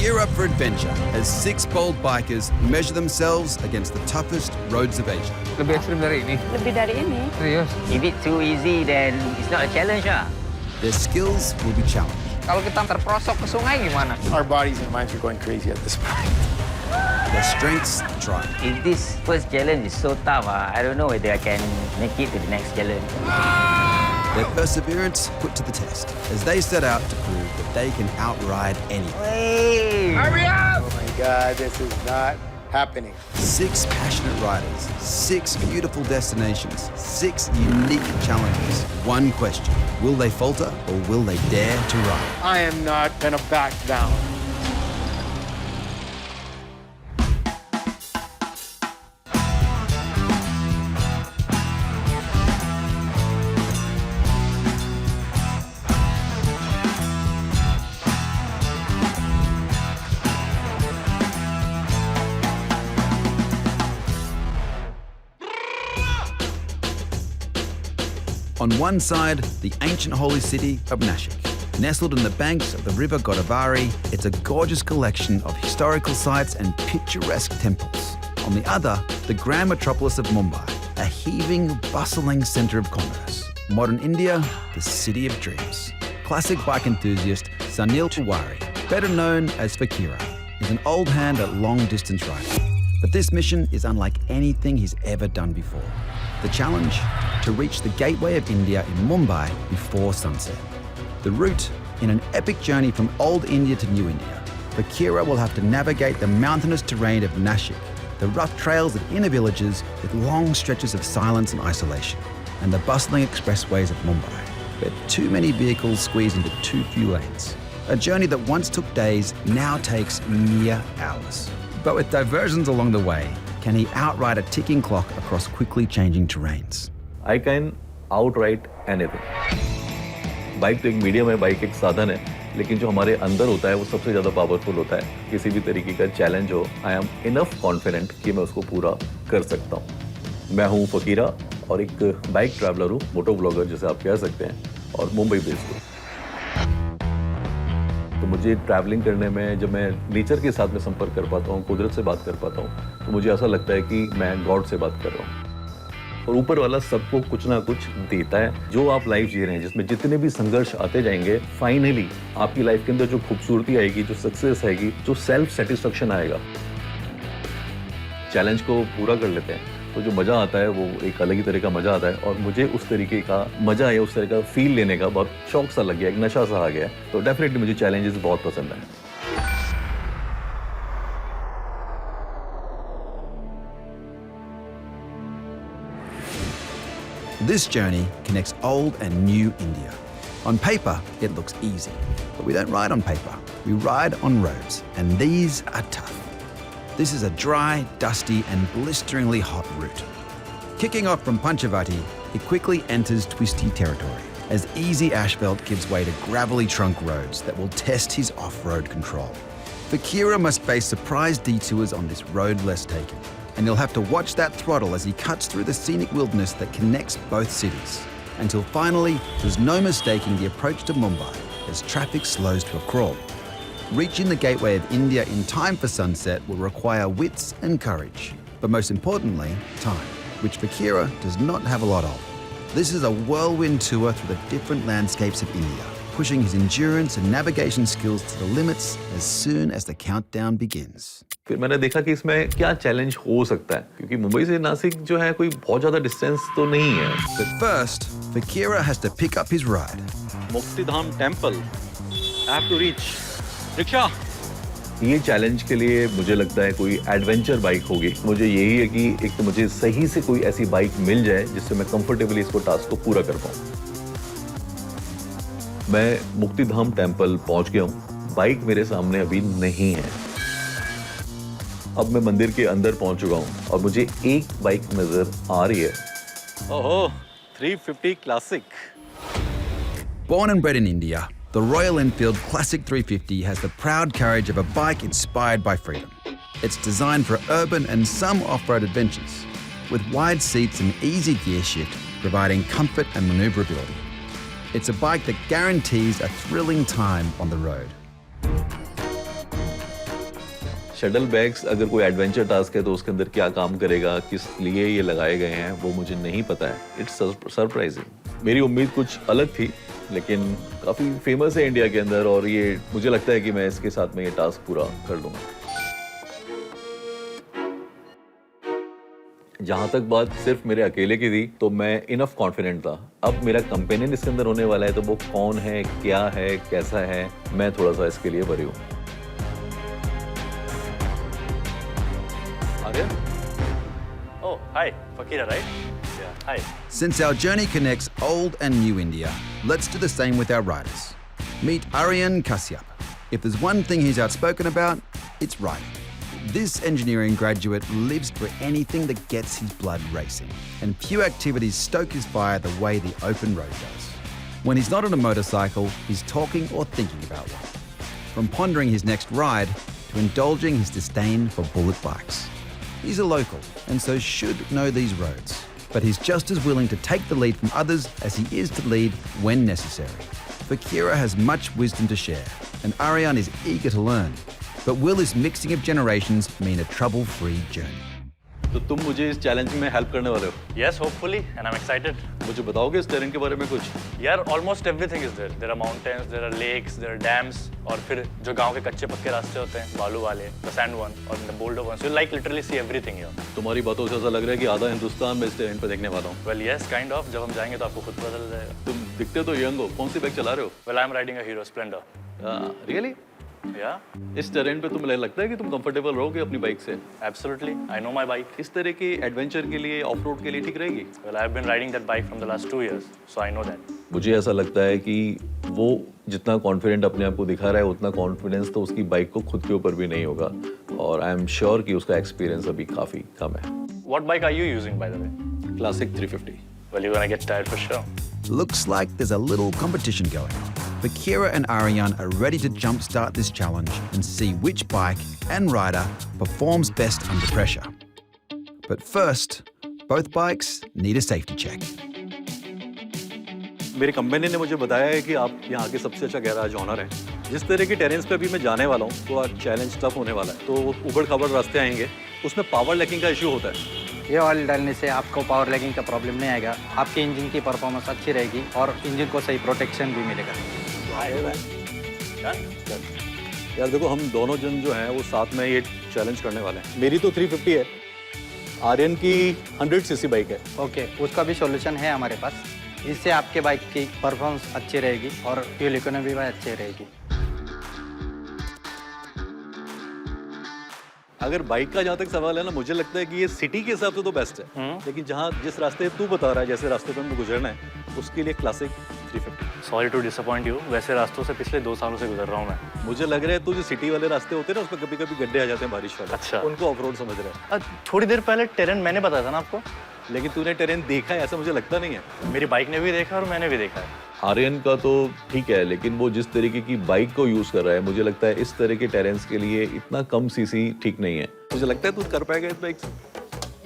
Gear up for adventure as 6 bold bikers measure themselves against the toughest roads of Asia. Lebih ekstrim dari ini. Lebih dari ini. Serius. If it's too easy, then it's not a challenge lah. Their skills will be challenged. Kalau kita terperosok ke sungai gimana? Our bodies and minds are going crazy at this point. Their strengths tried. If this first challenge is so tough, I don't know whether I can make it to the next challenge. Their perseverance put to the test as they set out to prove that they can outride anything. Hey! Hurry up! Oh my God, this is not happening. 6 passionate riders, 6 beautiful destinations, 6 unique challenges. One question, will they falter or will they dare to ride? I am not gonna back down. On one side, the ancient holy city of Nashik. Nestled in the banks of the river Godavari, it's a gorgeous collection of historical sites and picturesque temples. On the other, the grand metropolis of Mumbai, a heaving, bustling centre of commerce. Modern India, the city of dreams. Classic bike enthusiast Sanil Tiwari, better known as Fakira, is an old hand at long-distance riding. But this mission is unlike anything he's ever done before. The challenge? To reach the gateway of India in Mumbai before sunset. The route, in an epic journey from old India to new India, Fakira will have to navigate the mountainous terrain of Nashik, the rough trails of inner villages with long stretches of silence and isolation, and the bustling expressways of Mumbai, where too many vehicles squeeze into too few lanes. A journey that once took days now takes mere hours. But with diversions along the way, can he outride a ticking clock across quickly changing terrains? I can outride anything. Bike तो एक medium है, bike एक साधन है, लेकिन जो हमारे अंदर होता है वो सबसे ज़्यादा पावरफुल होता है. किसी भी तरीके का चैलेंज हो, I am enough confident कि मैं उसको पूरा कर सकता हूँ. मैं हूँ फकीरा और एक बाइक ट्रैवलर हूँ, मोटो ब्लॉगर जिसे आप कह सकते हैं, और मुंबई बेस्ड हूँ. तो मुझे ट्रैवलिंग करने में जब मैं नेचर के साथ में संपर्क कर पाता हूँ, कुदरत से बात कर पाता हूँ, तो मुझे ऐसा लगता है कि मैं गॉड से बात कर रहा हूँ. और ऊपर वाला सबको कुछ ना कुछ देता है. जो आप लाइफ जी रहे हैं, जिसमें जितने भी संघर्ष आते जाएंगे, फाइनली आपकी लाइफ के अंदर जो खूबसूरती आएगी, जो सक्सेस आएगी, जो सेल्फ सेटिस्फेक्शन आएगा. चैलेंज को पूरा कर लेते हैं तो जो मज़ा आता है वो एक अलग ही तरह का मज़ा आता है. और मुझे उस तरीके का मज़ा या उस तरह का फील लेने का बहुत शौक सा लग गया, एक नशा सा आ गया. तो डेफिनेटली मुझे चैलेंजेस बहुत पसंद हैं. This journey connects old and new India. On paper, it looks easy, but we don't ride on paper. We ride on roads, and these are tough. This is a dry, dusty, and blisteringly hot route. Kicking off from Panchavati, it quickly enters twisty territory, as easy asphalt gives way to gravelly trunk roads that will test his off-road control. Fakira must face surprise detours on this road less taken, and he'll have to watch that throttle as he cuts through the scenic wilderness that connects both cities, until finally there's no mistaking the approach to Mumbai as traffic slows to a crawl. Reaching the gateway of India in time for sunset will require wits and courage, but most importantly, time, which Fakira does not have a lot of. This is a whirlwind tour through the different landscapes of India, pushing his endurance and navigation skills to the limits as soon as the countdown begins. फिर मैंने देखा कि इसमें क्या challenge हो सकता है, क्योंकि मुंबई से नासिक जो है कोई बहुत ज़्यादा डिस्टेंस तो नहीं है. But first, Fakira has to pick up his ride. Muktidham Temple. I have to reach. Rickshaw. ये चैलेंज के लिए मुझे लगता है कोई एडवेंचर बाइक होगी. मुझे यही है कि एक तो मुझे सही से कोई ऐसी बाइक मिल जाए जिससे मैं कंफर्टेबली इसको टास्क को पूरा कर पाऊँ. मैं मुक्तिधाम टेम्पल पहुंच गया हूँ. बाइक मेरे सामने अभी नहीं है. अब मैं मंदिर के अंदर पहुंच चुका हूँ और मुझे एक बाइक नजर आ रही है. ओहो, 350 Classic. Born and bred in India, the Royal Enfield Classic 350 has the proud carriage of a bike inspired by freedom. It's designed for urban and some off-road adventures, with wide seats and easy gear shift, providing comfort and maneuverability. It's a bike that guarantees a thrilling time on the road. Shuttle bags अगर कोई adventure task है तो उसके अंदर क्या काम करेगा, किस लिए ये लगाए गए हैं, वो मुझे नहीं पता है। It's surprising. मेरी उम्मीद कुछ अलग थी, लेकिन काफ़ी फेमस है इंडिया के अंदर और ये मुझे लगता है कि मैं इसके साथ में ये टास्क पूरा कर लूँगा। जहाँ तक बात सिर्फ मेरे अकेले की थी तो मैं इनफ कॉन्फिडेंट था। अब मेरा कंपेनियन इसके अंदर होने वाला है तो वो कौन है, क्या है, कैसा है, मैं थोड़ा सा इसके लिए भरी हूँ। Oh, hi, Fakira, right? Yeah, hi. Since our journey connects old and new India, let's do the same with our riders. Meet Aryan Kashyap. If there's one thing he's outspoken about, it's riding. This engineering graduate lives for anything that gets his blood racing, and few activities stoke his fire the way the open road does. When he's not on a motorcycle, he's talking or thinking about one. From pondering his next ride to indulging his disdain for bullet bikes. He's a local and so should know these roads, but he's just as willing to take the lead from others as he is to lead when necessary. Fakira has much wisdom to share, and Aryan is eager to learn. But will this mixing of generations mean a trouble-free journey? तो तुम मुझे इस challenge में help करने वाले हो? Yes, hopefully, and I'm excited. मुझे बताओगे इस टेरेन के बारे में कुछ? यार, almost everything is there. There are mountains, there are lakes, there are dams, और फिर जो गांव के कच्चे पक्के रास्ते होते हैं, बालू वाले, the sand one, और the boulder ones. You like literally see everything here. तुम्हारी बातों से ऐसा लग रहा है कि आधा हिंदुस्तान में इस टेरेन पे देखने वाला हूँ। Well, yes, kind of. जब हम जाएंगे तो आपको खुद पता चल जाएगा. तुम दिखते तो यंग हो, कौन सी बाइक चला रहे हो? Well, I'm riding a Hero Splendor. Really? Yeah, इस टेरेन पे तुम्हें लगता है कि तुम कंफर्टेबल रहोगे अपनी बाइक से? absolutely. I know my bike. इस तरह के एडवेंचर के लिए, ऑफ रोड के लिए ठीक रहेगी? Well, I've been riding that bike from the last 2 years, so I know that. मुझे ऐसा लगता है कि वो जितना कॉन्फिडेंट अपने आप को दिखा रहा है उतना कॉन्फिडेंस तो उसकी बाइक को खुद के ऊपर भी नहीं होगा, और आई एम श्योर कि उसका एक्सपीरियंस अभी काफ़ी कम है। What bike are you using, by the way? Classic 350। Well, you're gonna get tired for sure. Looks like there's a little competition going on. Fakira and Aryan are ready to jumpstart this challenge and see which bike and rider performs best under pressure. But first, both bikes need a safety check. मेरे companion ने मुझे बताया है कि आप यहाँ के सबसे अच्छा गैराज ऑनर हैं। जिस तरह के टेरेन्स पे अभी मैं जाने वाला हूँ तो आज चैलेंज टफ होने वाला है। तो उबड़ खाबड़ रास्ते आएंगे, उसमें पावर लैकिंग का इशू होता है। ये ऑयल डालने से आपको पावर लैगिंग का प्रॉब्लम नहीं आएगा। आपके इंजन की परफॉर्मेंस अच्छी रहेगी और इंजन को सही प्रोटेक्शन भी मिलेगा। यार देखो, हम दोनों जन जो हैं वो साथ में ये चैलेंज करने वाले हैं। मेरी तो 350 है, आर्यन की 100 सीसी बाइक है। ओके, उसका भी सॉल्यूशन है हमारे पास। इससे आपके बाइक की परफॉर्मेंस अच्छी रहेगी और फ्यूल इकोनॉमी भी अच्छी रहेगी। अगर बाइक का जहाँ तक सवाल है ना, मुझे लगता है कि ये सिटी के हिसाब से तो बेस्ट है, लेकिन जहाँ जिस रास्ते तू बता रहा है, जैसे रास्ते पे हमें गुजरना है, उसके लिए Classic 350। Sorry to disappoint you, वैसे रास्तों से पिछले 2 सालों से गुजर रहा हूँ मैं। मुझे लग रहा है तो जो सिटी वाले रास्ते होते हैं ना, उसमें कभी कभी गड्ढे आ जाते हैं बारिश वाले। अच्छा, उनको ऑफ रोड समझ रहे हैं। थोड़ी देर पहले टेरेन मैंने बताया था ना आपको, लेकिन तूने टेरेन देखा है ऐसा मुझे लगता नहीं है। मेरी बाइक ने भी देखा और मैंने भी देखा है। आर्यन का तो ठीक है, लेकिन वो जिस तरीके की बाइक को यूज कर रहा है, मुझे लगता है इस तरह के टेरेन्स के लिए इतना कम सीसी ठीक नहीं है। मुझे लगता है तू कर पाएगा इस बाइक से।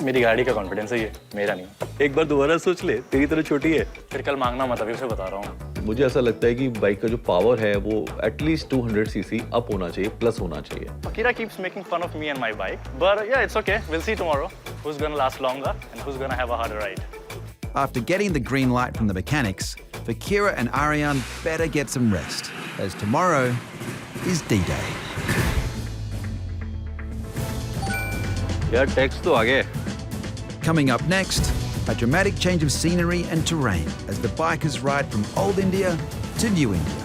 मेरी गाड़ी का कॉन्फिडेंस है ये, मेरा नहीं। एक बार दोबारा सोच ले, तेरी तरह छोटी है। फिर कल मांगना मत, अभी उसे बता रहा हूँ। मुझे ऐसा लगता है कि बाइक का जो पावर है वो एटलीस्ट 200 सीसी अप होना चाहिए, प्लस होना चाहिए। Fakira keeps making fun of me and my bike, but yeah, it's okay. We'll see tomorrow who's gonna last longer and who's gonna have a harder ride. After getting the green light from the mechanics, Fakira and Aryan better get some rest, as tomorrow is D-Day. यार tax तो आ गया। Coming up next, a dramatic change of scenery and terrain as the bikers ride from old India to new India.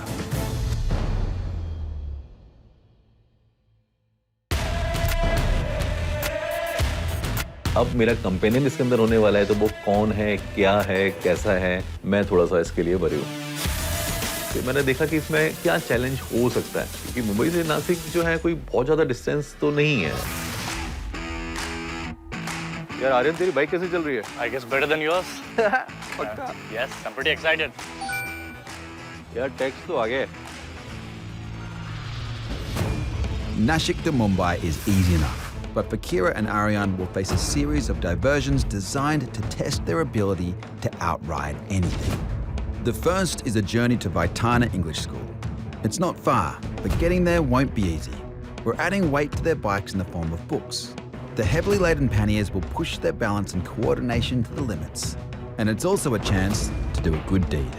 अब मेरा companion इसके अंदर होने वाला है तो वो कौन है, क्या है, कैसा है, मैं थोड़ा सा इसके लिए भरी हूँ। तो मैंने देखा कि इसमें क्या चैलेंज हो सकता है, क्योंकि मुंबई से नासिक जो है कोई बहुत ज़्यादा डिस्टेंस तो नहीं है। यार आर्यन, तेरी बाइक कैसे चल रही है? I guess better than yours. पक्का? Yes, I'm pretty excited. यार टैक्स तो आ गया। Nashik to Mumbai is easy enough, but Fakira and Aryan will face a series of diversions designed to test their ability to outride anything. The first is a journey to Vaitana English School. It's not far, but getting there won't be easy. We're adding weight to their bikes in the form of books. The heavily laden panniers will push their balance and coordination to the limits. And it's also a chance to do a good deed.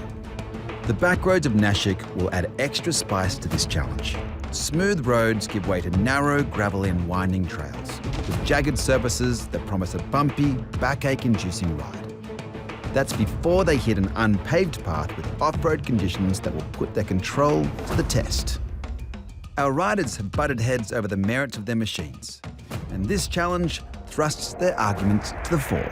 The back roads of Nashik will add extra spice to this challenge. Smooth roads give way to narrow, gravelly and winding trails, with jagged surfaces that promise a bumpy, backache-inducing ride. That's before they hit an unpaved path with off-road conditions that will put their control to the test. Our riders have butted heads over the merits of their machines, and this challenge thrusts their arguments to the fore.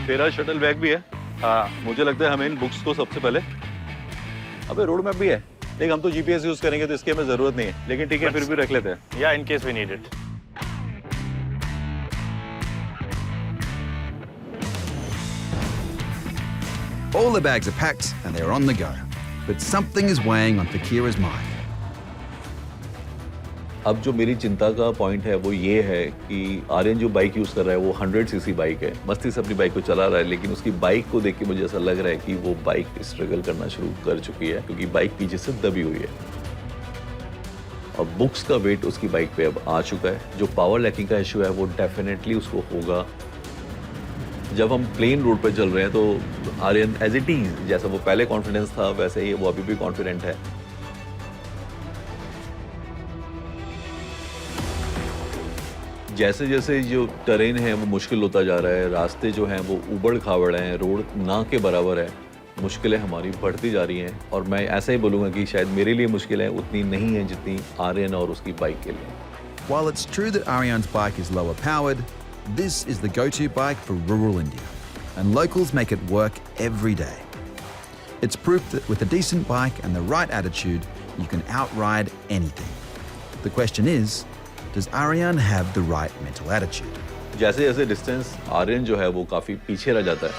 तेरा shuttle bag भी है? हाँ, मुझे लगता है हमें इन books को सबसे पहले, अबे रोड मैप भी है, लेकिन हम तो जीपीएस यूज करेंगे तो इसकी हमें जरूरत नहीं है, लेकिन ठीक है फिर भी रख लेते हैं। Yeah, in case we need it. All the bags are packed and they're on the go. But something is weighing on Fakira's mind. अब जो मेरी चिंता का पॉइंट है वो ये है कि आर्यन जो बाइक यूज कर रहा है वो 100 सीसी बाइक है, मस्ती से अपनी बाइक को चला रहा है, लेकिन उसकी बाइक को देख के मुझे ऐसा लग रहा है कि वो बाइक स्ट्रगल करना शुरू कर चुकी है क्योंकि बाइक पीछे से दबी हुई है और बुक्स का वेट उसकी बाइक पे अब आ चुका है। जो पावर लैकिंग का इशू है वो डेफिनेटली उसको होगा। जब हम प्लेन रोड पर चल रहे हैं तो आर्यन एज इट इज जैसा वो पहले कॉन्फिडेंस था वैसे ही वो अभी भी कॉन्फिडेंट है। जैसे जैसे जो टरेन है वो मुश्किल होता जा रहा है, रास्ते जो हैं वो उबड़ खाबड़ हैं, रोड ना के बराबर है, मुश्किलें हमारी बढ़ती जा रही हैं और मैं ऐसा ही बोलूँगा कि शायद मेरे लिए मुश्किलें उतनी नहीं हैं जितनी आर्यन और उसकी बाइक के लिए। While it's true that Aryan's bike is lower powered, this is the go-to bike for rural India, and locals make it work every day. It's proof that with a decent bike and the right attitude, you can outride anything. The question is, does Aryan have the right mental attitude? जैसे जैसे distance Aryan जो है वो काफ़ी पीछे रह जाता है।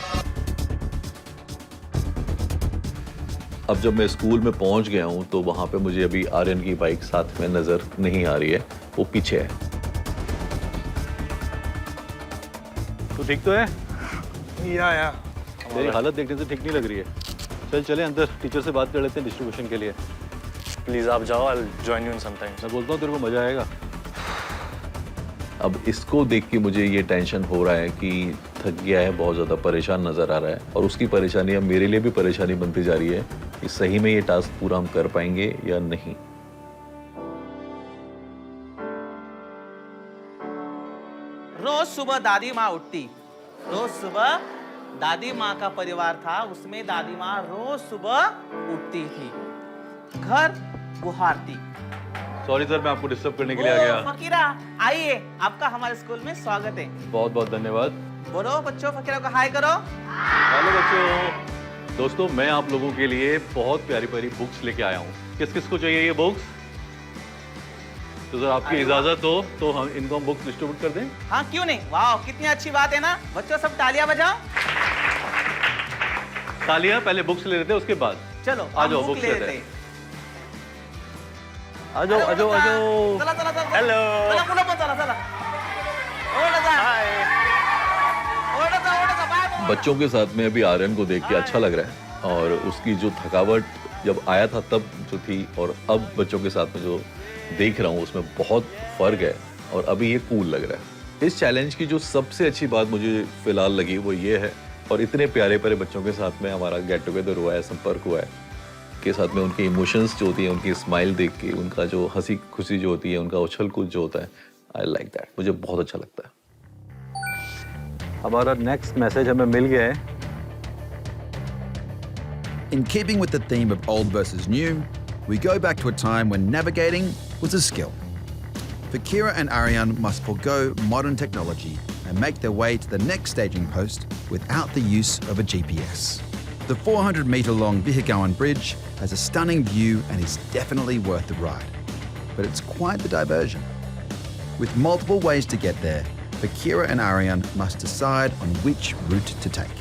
अब जब मैं स्कूल में पहुंच गया हूं तो वहां पे मुझे अभी आर्यन की बाइक साथ में नजर नहीं आ रही है, वो पीछे है। तो ठीक तो है? या तेरी हालत देखने से ठीक नहीं लग रही है। चल चले अंदर, टीचर से बात कर लेते हैं डिस्ट्रीब्यूशन के लिए। प्लीज आप जाओ, I will join you in some time. मैं बोलता हूँ तेरे को मजा आएगा। अब इसको देख के मुझे ये टेंशन हो रहा है कि थक गया है, बहुत ज़्यादा परेशान नज़र आ रहा है और उसकी परेशानी अब मेरे लिए भी परेशानी बनती जा रही है कि सही में ये टास्क पूरा हम कर पाएंगे या नहीं। रोज सुबह दादी माँ उठती, रोज सुबह दादी माँ का परिवार था, उसमें दादी माँ रोज सुबह उठती थी, घर बुहारती। सॉरी सर, मैं आपको डिस्टर्ब करने के लिए आ गया। फकीरा आइए, आपका हमारे स्कूल में स्वागत है। बहुत बहुत धन्यवाद। बोलो बच्चों, फकीरा को हाय करो। हेलो बच्चों। दोस्तों, मैं आप लोगों के लिए बहुत प्यारी प्यारी बुक्स लेके आया हूँ। किस किस को चाहिए ये बुक्स? तो सर आपकी इजाजत हो तो हम इनको बुक्स डिस्ट्रीब्यूट कर दें? हाँ क्यों नहीं, वाह कितनी अच्छी बात है ना। बच्चों सब तालियां बजाओ। तालियां पहले बुक्स ले लेते हैं उसके बाद। चलो आ जाओ, बुक्स लेते हैं। आ जाओ आ जाओ आ जाओ। चला चला चला। हेलो। चला पुनः मत चला चला। ओड़ा जा। हाय। ओड़ा जा बाय। बच्चों के साथ में अभी आर्यन को देख के अच्छा लग रहा है और उसकी जो थकावट जब आया था तब जो थी और अब बच्चों के साथ में जो देख रहा हूँ उसमें बहुत फर्क है और अभी ये कूल लग रहा है। इस चैलेंज की जो सबसे अच्छी बात मुझे फिलहाल लगी वो ये है, और इतने प्यारे प्यारे बच्चों के साथ में हमारा गेट टुगेदर हुआ है, संपर्क हुआ है, के साथ में उनके इमोशंस जो होती हैं, उनकी स्माइल देख के, उनका जो हंसी खुशी जो होती है, उनका उछल कूद जो होता है, आई लाइक दैट। मुझे बहुत अच्छा लगता है। हमारा नेक्स्ट मैसेज हमें मिल गया है। In keeping with the theme of old versus new, we go back to a time when navigating was a skill. Fakira and Aryan must forego modern technology and make their way to the next staging post without the use of a GPS. The 400-metre-long Vihigaon Bridge has a stunning view and is definitely worth the ride. But it's quite the diversion. With multiple ways to get there, Fakira and Aryan must decide on which route to take.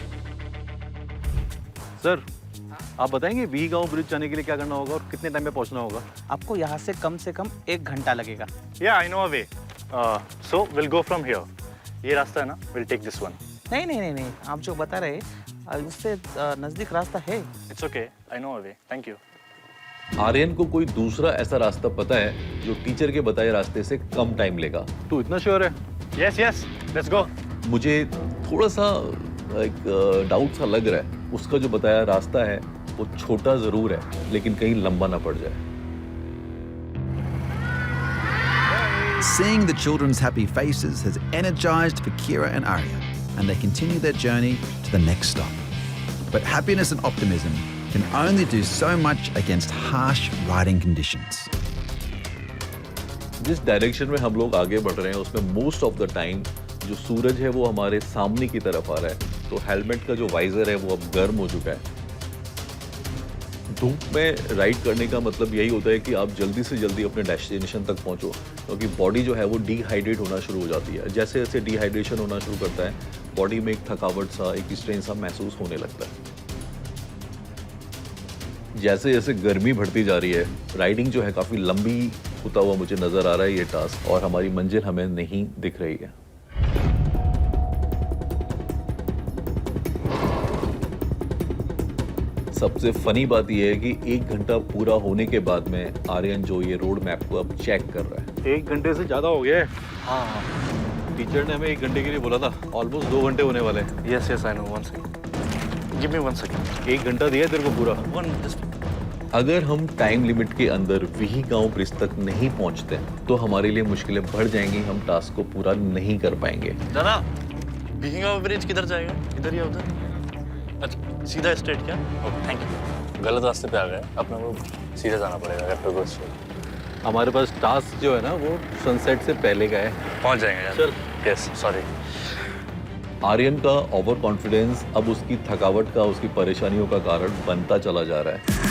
Sir, आप बताएंगे वीगांव bridge जाने के लिए क्या करना होगा और कितने टाइम में पहुंचना होगा? आपको यहाँ से कम 1 घंटा लगेगा। या आई know a way, so will go from here. ये रास्ता है ना, विल टेक दिस वन। नहीं, आप जो बता रहे उससे नजदीक रास्ता है। It's okay, I know a way, thank you. Aryan को कोई दूसरा ऐसा रास्ता पता है जो टीचर के बताए रास्ते से कम टाइम लेगा। तू इतना श्योर है? Yes yes, let's go. मुझे थोड़ा सा एक डाउट सा लग रहा है। उसका जो बताया रास्ता है वो छोटा जरूर है, लेकिन कहीं लंबा ना पड़ जाए। Seeing the children's happy faces has energized Fakira and Arya, and they continue their journey to the next stop. But happiness and optimism can only do so much against harsh riding conditions. जिस direction में हम लोग आगे बढ़ रहे हैं उसमें most of the time जो सूरज है वो हमारे सामने की तरफ आ रहा है, तो हेलमेट का जो वाइजर है वो अब गर्म हो चुका है। धूप में राइड करने का मतलब यही होता है कि आप जल्दी से जल्दी अपने डेस्टिनेशन तक पहुंचो, क्योंकि बॉडी जो है वो डिहाइड्रेट होना शुरू हो जाती है। जैसे जैसे डिहाइड्रेशन होना शुरू करता है, बॉडी में एक थकावट सा, एक स्ट्रेन सा महसूस होने लगता है। जैसे जैसे गर्मी बढ़ती जा रही है, राइडिंग जो है काफ़ी लंबी होता हुआ मुझे नज़र आ रहा है ये टास्क, और हमारी मंजिल हमें नहीं दिख रही है। सबसे फनी बात यह है कि 1 घंटा पूरा होने के बाद में आर्यन जो ये रोड मैप को अब चेक कर रहा है। 1 घंटे से ज़्यादा हो गया है। हाँ, टीचर ने हमें 1 घंटे के लिए बोला था, ऑलमोस्ट 2 घंटे होने वाले हैं। Yes yes I know, 1 second, give me 1 second. 1 घंटा दिया तेरे को पूरा। अगर हम टाइम लिमिट के अंदर वही गांव ब्रिज तक नहीं पहुंचते तो हमारे लिए मुश्किलें बढ़ जाएंगी, हम टास्क को पूरा नहीं कर पाएंगे। दादा, बिहिंगा ब्रिज किधर जाएगा? इधर या उधर? अच्छा, सीधा स्ट्रेट क्या? Okay, thank you. गलत रास्ते पे आ गए, अपने को सीधा जाना पड़ेगा। हमारे पास टास्क जो है ना वो सनसेट से पहले का है। पहुंच जाएंगे यार। चल। Yes, sorry. आर्यन का ओवर कॉन्फिडेंस अब उसकी थकावट का, उसकी परेशानियों का कारण बनता चला जा रहा है।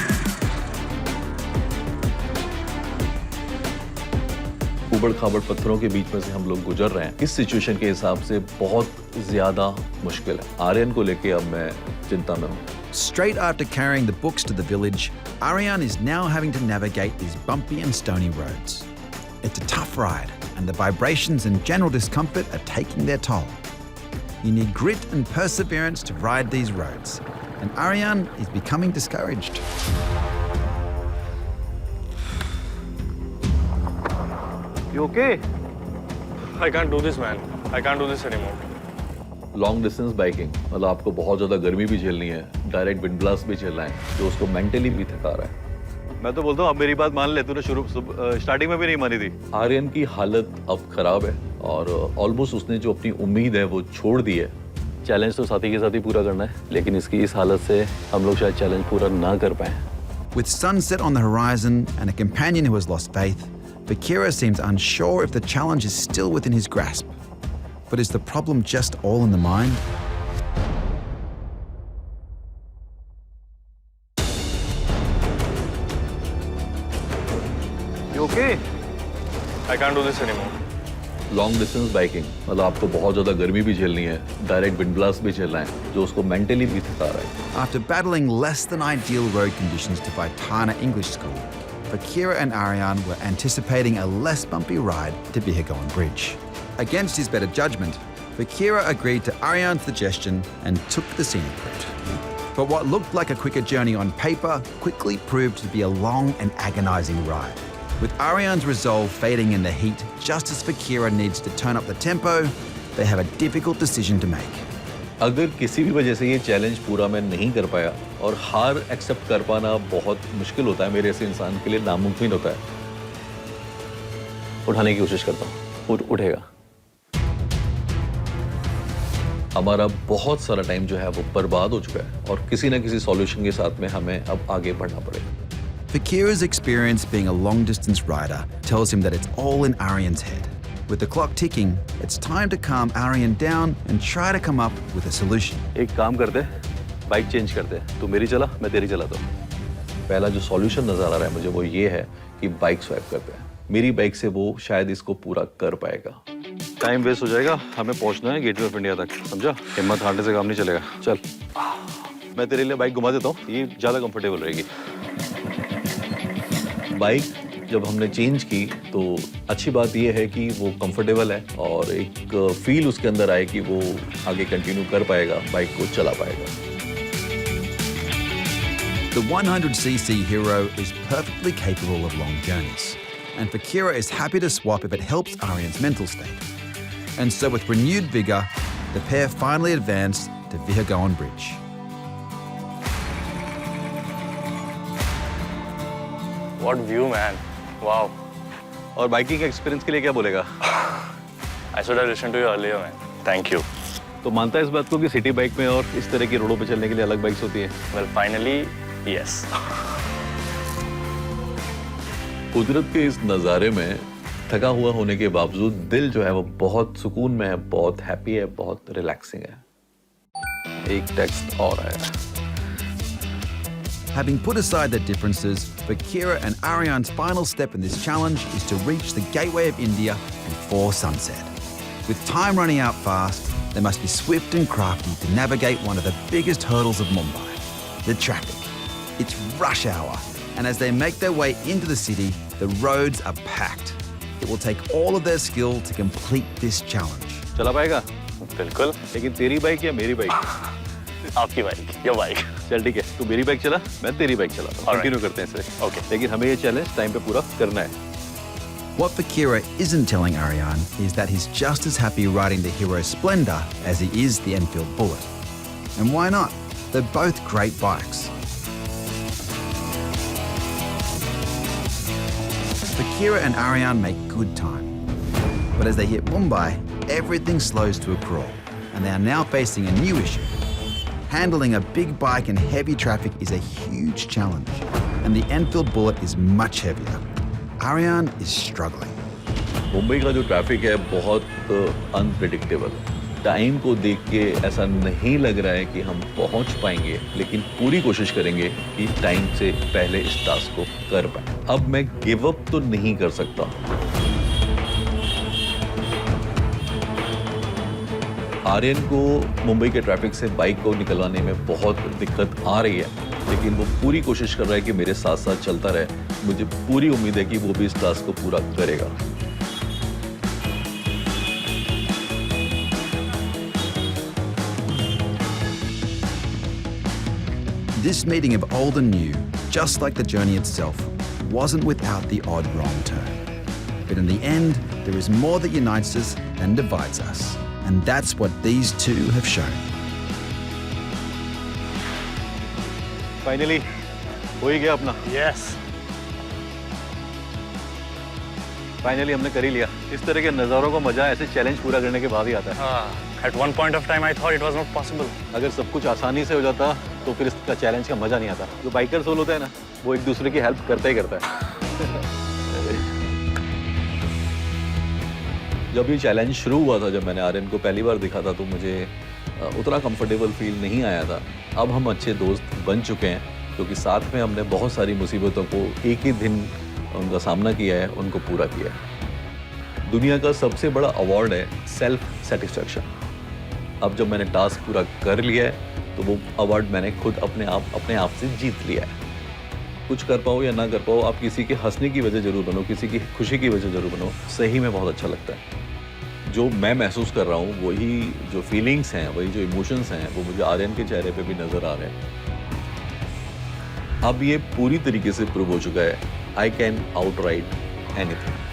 उबड़-खाबड़ पत्थरों के बीच में से हम लोग गुजर रहे हैं। इस सिचुएशन के हिसाब से बहुत ज्यादा मुश्किल है। आर्यन को लेके अब मैं चिंता में हूँ। Straight after carrying the books to the village, Aryan is now having to navigate these bumpy and stony roads. It's a tough ride, and the vibrations and general discomfort are taking their toll. You need grit and perseverance to ride these roads, and Aryan is becoming discouraged. You okay? I can't do this, man. I can't do this anymore. Long distance biking मतलब आपको बहुत ज़्यादा गर्मी भी झेलनी है, direct wind blast भी झेलना है, जो उसको मेंटली भी थका रहा है। मैं तो बोलता हूँ अब मेरी बात मान ले, तूने स्टार्टिंग में भी नहीं मानी थी। आर्यन की हालत अब खराब है और ऑलमोस्ट उसने जो अपनी उम्मीद है वो छोड़ दी है। चैलेंज तो साथी के साथ ही पूरा करना है, लेकिन इसकी इस हालत से हम लोग शायद चैलेंज पूरा ना कर पाए। With sunset on the horizon and a companion who has lost faith, Fakira seems unsure if the challenge is still within his grasp. But is the problem just all in the mind? You okay? I can't do this anymore. Long distance biking मतलब आपको बहुत ज़्यादा गर्मी भी झेलनी है, direct wind blast भी झेलना है, जो उसको मेंटली भी थका रहा है। After battling less than ideal road conditions to Vaitana English School, Fakira and Aryan were anticipating a less bumpy ride to Bihagon Bridge. Against his better judgment, Fakira agreed to Aryan's suggestion and took the scenic route. But what looked like a quicker journey on paper quickly proved to be a long and agonizing ride. With Aryan's resolve fading in the heat just as Fakira needs to turn up the tempo, they have a difficult decision to make. अगर किसी भी वजह से ये challenge पूरा मैं नहीं कर पाया, और हार एक्सेप्ट कर पाना बहुत मुश्किल होता है मेरे ऐसे इंसान के लिए, नामुमकिन होता है, उठाने की कोशिश करता हूँ, उठेगा। हमारा बहुत सारा टाइम जो है वो बर्बाद हो चुका है और किसी ना किसी सॉल्यूशन के साथ में हमें अब आगे बढ़ना पड़ेगा। Fakira's experience being a long-distance rider tells him that it's all in Aryan's head. With the clock ticking, it's time to calm Aryan down and try to come up with a solution. एक काम करते, bike change करते, तू मेरी चला, मैं तेरी चलाता हूँ। पहला जो सॉल्यूशन नजर आ रहा है मुझे वो ये है कि बाइक स्वैप करते हैं। मेरी बाइक से वो शायद इसको पूरा कर पाएगा। टाइम वेस्ट हो जाएगा, हमें पहुंचना है गेटवे ऑफ इंडिया तक, समझा? हिम्मत हारने से काम नहीं चलेगा। चल, मैं तेरे लिए बाइक घुमा देता हूँ, ये ज़्यादा कंफर्टेबल रहेगी। बाइक जब हमने चेंज की तो अच्छी बात यह है कि वो कंफर्टेबल है और एक फील उसके अंदर आए कि वो आगे कंटिन्यू कर पाएगा, बाइक को चला पाएगा। The 100cc Hero is perfectly capable of long journeys, and Fakira is happy to swap if it helps Aryan's mental state. And so with renewed vigour, the pair finally advance to Vihagoan Bridge. What view, man. Wow. और biking experience के लिए क्या बोलेगा? I should have listened to you earlier, man. Thank you. तो मानता है इस बात को कि सिटी बाइक में और इस तरह की रोडों पे चलने के लिए अलग बाइक्स होती हैं? Well, finally, yes. कुदरत के इस नज़ारे में थका हुआ होने के बावजूद दिल जो है वो बहुत सुकून में है, बहुत हैप्पी है, बहुत रिलैक्सिंग है। एक टेक्स्ट और आया। Having put aside their differences, Fakira and Aryan's final step in this challenge is to reach the gateway of India before sunset. With time running out fast, they must be swift and crafty to navigate one of the biggest hurdles of Mumbai, the traffic. It's rush hour, and as they make their way into the city, the roads are packed. It will take all of their skill to complete this challenge. चला पाएगा? बिल्कुल। लेकिन तेरी bike या मेरी bike? आपकी bike, your bike. चल ठीक है, तू मेरी बाइक चला, मैं तेरी बाइक चलाता हूँ। कंटिन्यू करते हैं इसे। Okay. लेकिन हमें ये चैलेंज टाइम पे पूरा करना है। What Fakira isn't telling Aryan is that he's just as happy riding the Hero Splendor as he is the Enfield Bullet. And why not? They're both great bikes. Fakira and Aryan make good time. But as they hit Mumbai, everything slows to a crawl, and they are now facing a new issue. Handling a big bike in heavy traffic is a huge challenge, and the Enfield Bullet is much heavier. Aryan is struggling. Mumbai का जो traffic है बहुत unpredictable है। Time को देख के ऐसा नहीं लग रहा है कि हम पहुंच पाएंगे, लेकिन पूरी कोशिश करेंगे कि टाइम से पहले इस टास्क को कर पाए। अब मैं गिव अप तो नहीं कर सकता। आर्यन को मुंबई के ट्रैफिक से बाइक को निकलवाने में बहुत दिक्कत आ रही है, लेकिन वो पूरी कोशिश कर रहा है कि मेरे साथ साथ चलता रहे। मुझे पूरी उम्मीद है कि वो भी इस टास्क को पूरा करेगा। This meeting of old and new, just like the journey itself, wasn't without the odd wrong turn. But in the end, there is more that unites us than divides us. And that's what these two have shown. Finally हो ही गया अपना। Yes. Finally हमने कर ही लिया। इस तरह के नज़ारों को मजा ऐसे चैलेंज पूरा करने के बाद ही आता है। At one point of time, I thought it was not possible. अगर सब कुछ आसानी से हो जाता तो फिर इसका चैलेंज का मजा नहीं आता। जो बाइकर्स होते हैं ना, वो एक दूसरे की हेल्प करता ही करता है। जब ये चैलेंज शुरू हुआ था, जब मैंने आर्यन को पहली बार देखा था, तो मुझे उतना कंफर्टेबल फील नहीं आया था। अब हम अच्छे दोस्त बन चुके हैं, क्योंकि साथ में हमने बहुत सारी मुसीबतों को एक ही दिन उनका सामना किया है, उनको पूरा किया है। दुनिया का सबसे बड़ा अवार्ड है सेल्फ सेटिस्फैक्शन। अब जब मैंने टास्क पूरा कर लिया है, तो वो अवार्ड मैंने खुद अपने आप से जीत लिया है। कुछ कर पाओ या ना कर पाओ, आप किसी के हंसने की वजह जरूर बनो, किसी की खुशी की वजह जरूर बनो। सही में बहुत अच्छा लगता है। जो मैं महसूस कर रहा हूँ, वही जो फीलिंग्स हैं, वही जो इमोशंस हैं, वो मुझे आर्यन के चेहरे पे भी नजर आ रहे हैं। अब ये पूरी तरीके से प्रूव हो चुका है, आई कैन आउटराइड एनीथिंग।